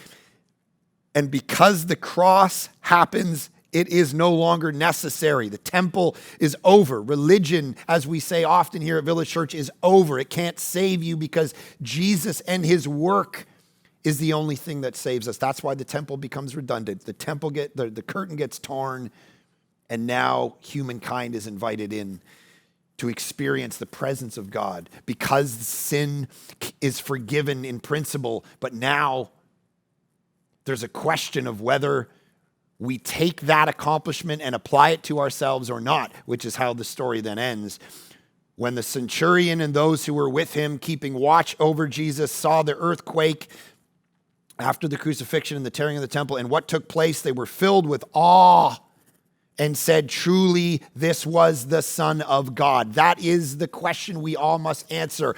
And because the cross happens, it is no longer necessary. The temple is over. Religion, as we say often here at Village Church, is over. It can't save you because Jesus and his work is the only thing that saves us. That's why the temple becomes redundant. The curtain gets torn, and now humankind is invited in to experience the presence of God because sin is forgiven in principle. But now there's a question of whether we take that accomplishment and apply it to ourselves or not, which is how the story then ends. When the centurion and those who were with him keeping watch over Jesus saw the earthquake after the crucifixion and the tearing of the temple and what took place, they were filled with awe and said, truly, this was the Son of God. That is the question we all must answer.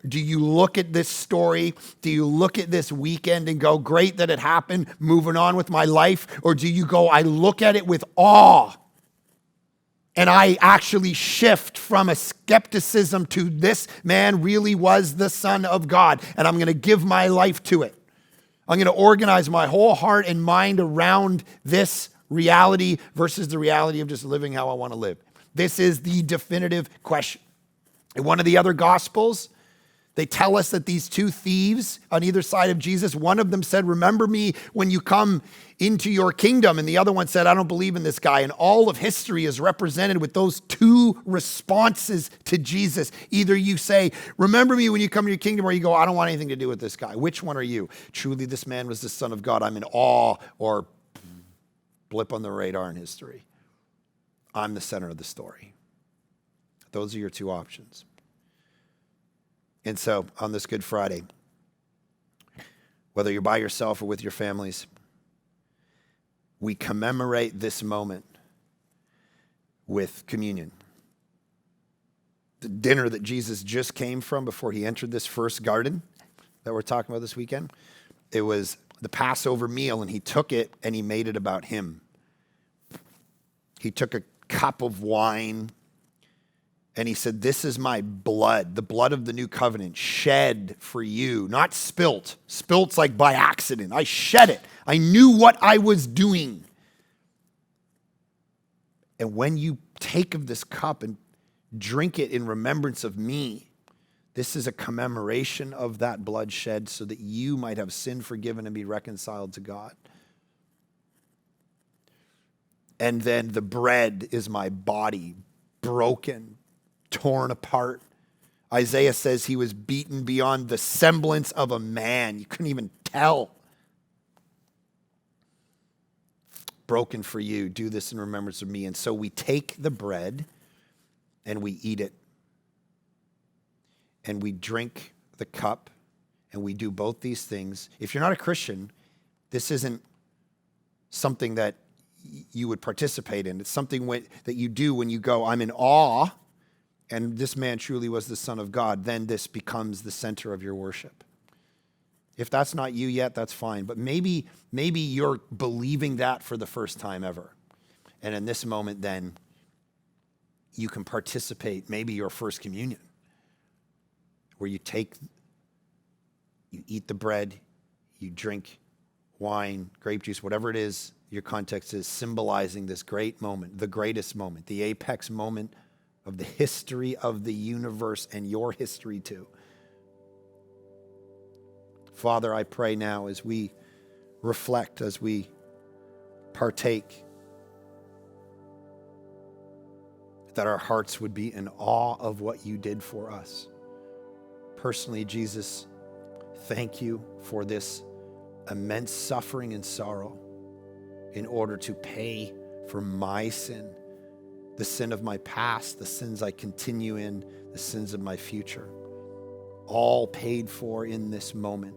Do you look at this story? Do you look at this weekend and go, great that it happened, moving on with my life? Or do you go, I look at it with awe and I actually shift from a skepticism to this man really was the Son of God, and I'm going to give my life to it. I'm going to organize my whole heart and mind around this reality versus the reality of just living how I want to live. This is the definitive question. In one of the other Gospels, they tell us that these two thieves on either side of Jesus, one of them said, remember me when you come into your kingdom. And the other one said, I don't believe in this guy. And all of history is represented with those two responses to Jesus. Either you say, remember me when you come to your kingdom, or you go, I don't want anything to do with this guy. Which one are you? Truly, this man was the Son of God. I'm in awe, or blip on the radar in history. I'm the center of the story. Those are your two options. And so on this Good Friday, whether you're by yourself or with your families, we commemorate this moment with communion. The dinner that Jesus just came from before he entered this first garden that we're talking about this weekend, it was the Passover meal, and he took it and he made it about him. He took a cup of wine and he said, this is my blood, the blood of the new covenant, shed for you, not spilt. Spilt's like by accident. I shed it. I knew what I was doing. And when you take of this cup and drink it in remembrance of me, this is a commemoration of that blood shed so that you might have sin forgiven and be reconciled to God. And then the bread is my body, broken, torn apart. Isaiah says he was beaten beyond the semblance of a man. You couldn't even tell. Broken for you. Do this in remembrance of me. And so we take the bread and we eat it. And we drink the cup, and we do both these things. If you're not a Christian, this isn't something that you would participate in. It's something that you do when you go, I'm in awe, and this man truly was the Son of God. Then this becomes the center of your worship. If that's not you yet, that's fine. But maybe you're believing that for the first time ever. And in this moment, then, you can participate, maybe your first communion, where you eat the bread, you drink wine, grape juice, whatever it is, your context is symbolizing this great moment, the greatest moment, the apex moment of the history of the universe and your history too. Father, I pray now as we reflect, as we partake, that our hearts would be in awe of what you did for us. Personally, Jesus, thank you for this immense suffering and sorrow in order to pay for my sin, the sin of my past, the sins I continue in, the sins of my future, all paid for in this moment.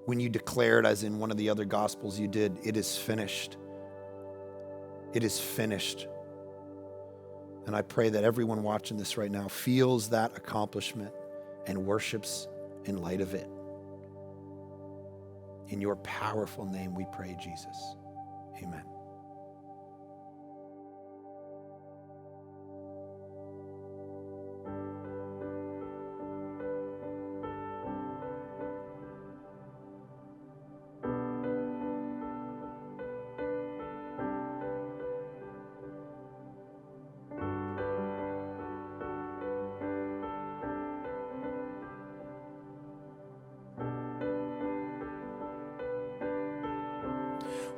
When you declared, as in one of the other gospels you did, it is finished. It is finished. And I pray that everyone watching this right now feels that accomplishment and worships in light of it. In your powerful name we pray, Jesus. Amen.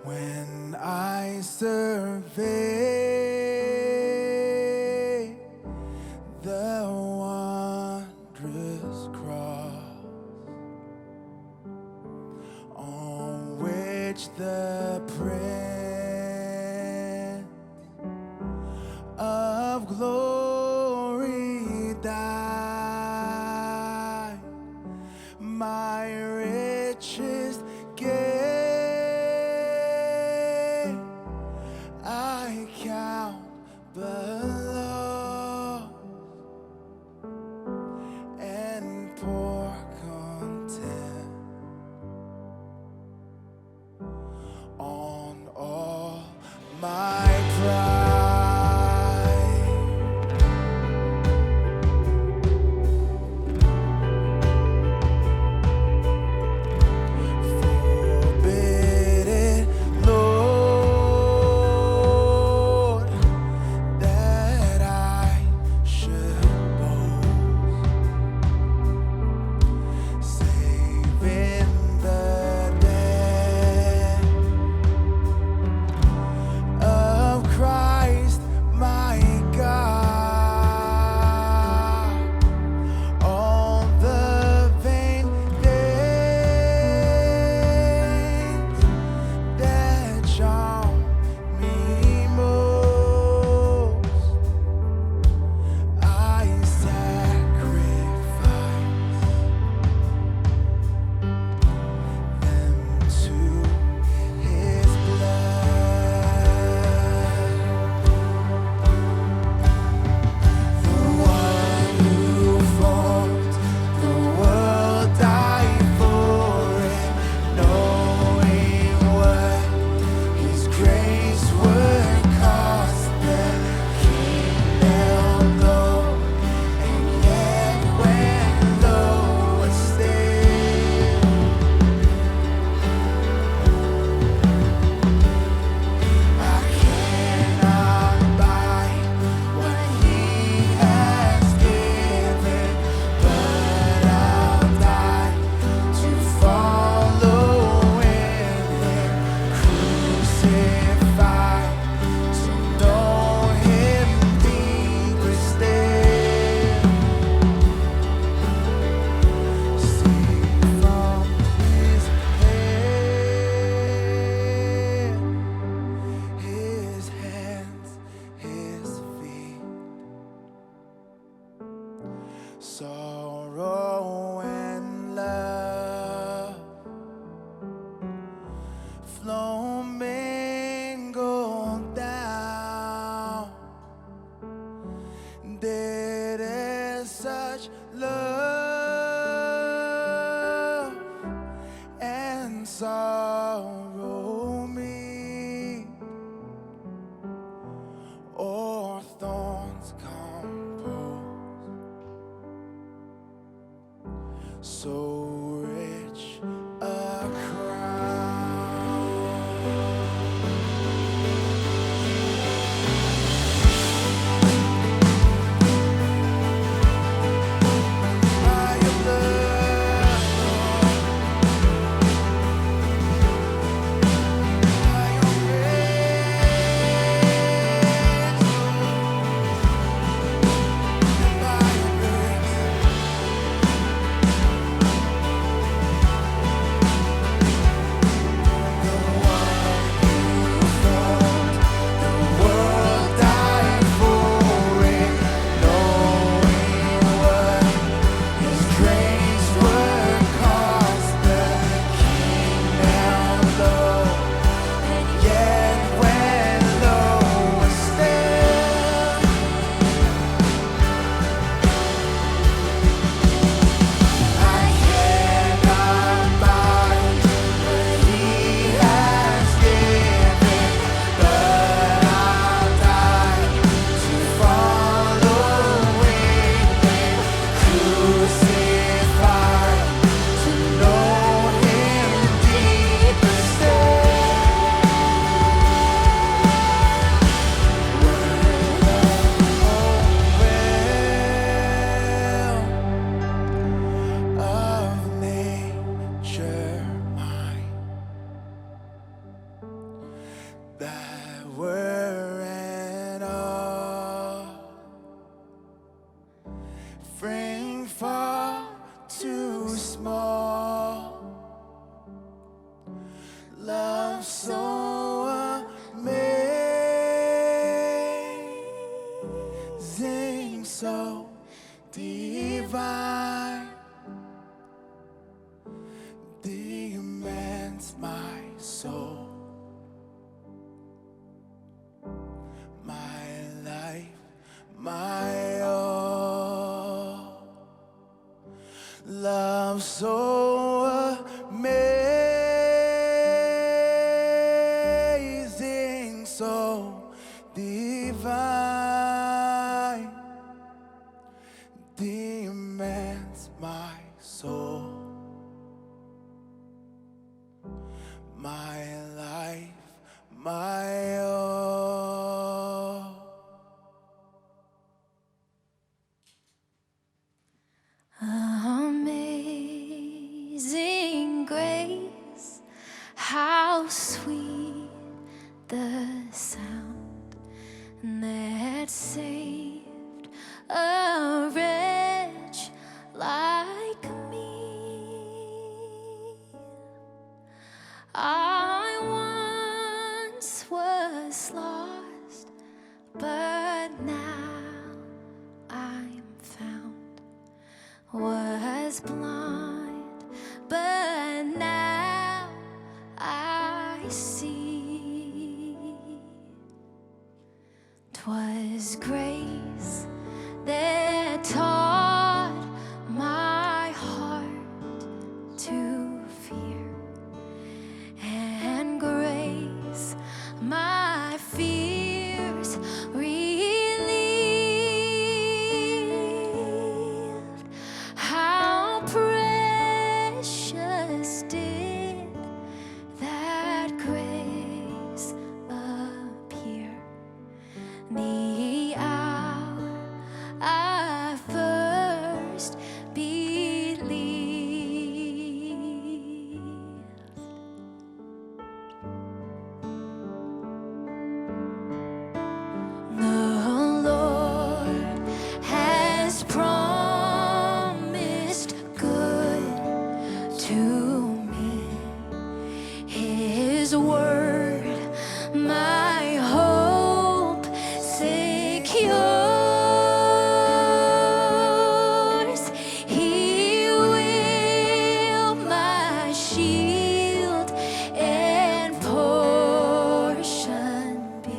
When I survey the wondrous cross on which the Prince of Glory died, my richest gift I count but loss, and pour content on all and sorrow meet, or thorns compose, so rich a crown. By your blood, by your grace, by your grace. Of nature mine, that were an offering far too small, love so amazing, so divine, demands my soul, my life, my all. Love so amazing, so divine, demands my soul, my life, my all. Amazing grace, how sweet the sound that saved a wretch like me. I once was lost, but now I'm found. Was blind, but now I see. 'Twas grace that taught my heart to fear, and grace my fears relieved. How precious did that grace appear, the hour I first believed. The Lord has promised good to me. His word, my hope secures. He will my shield and portion be,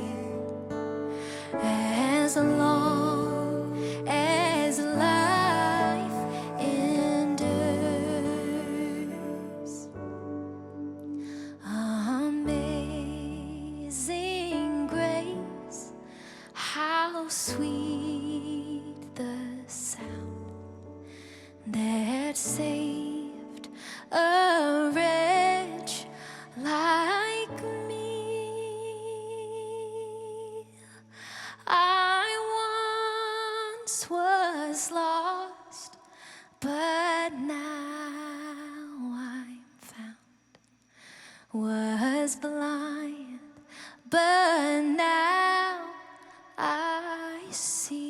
as long as life endures. was blind, but now I see.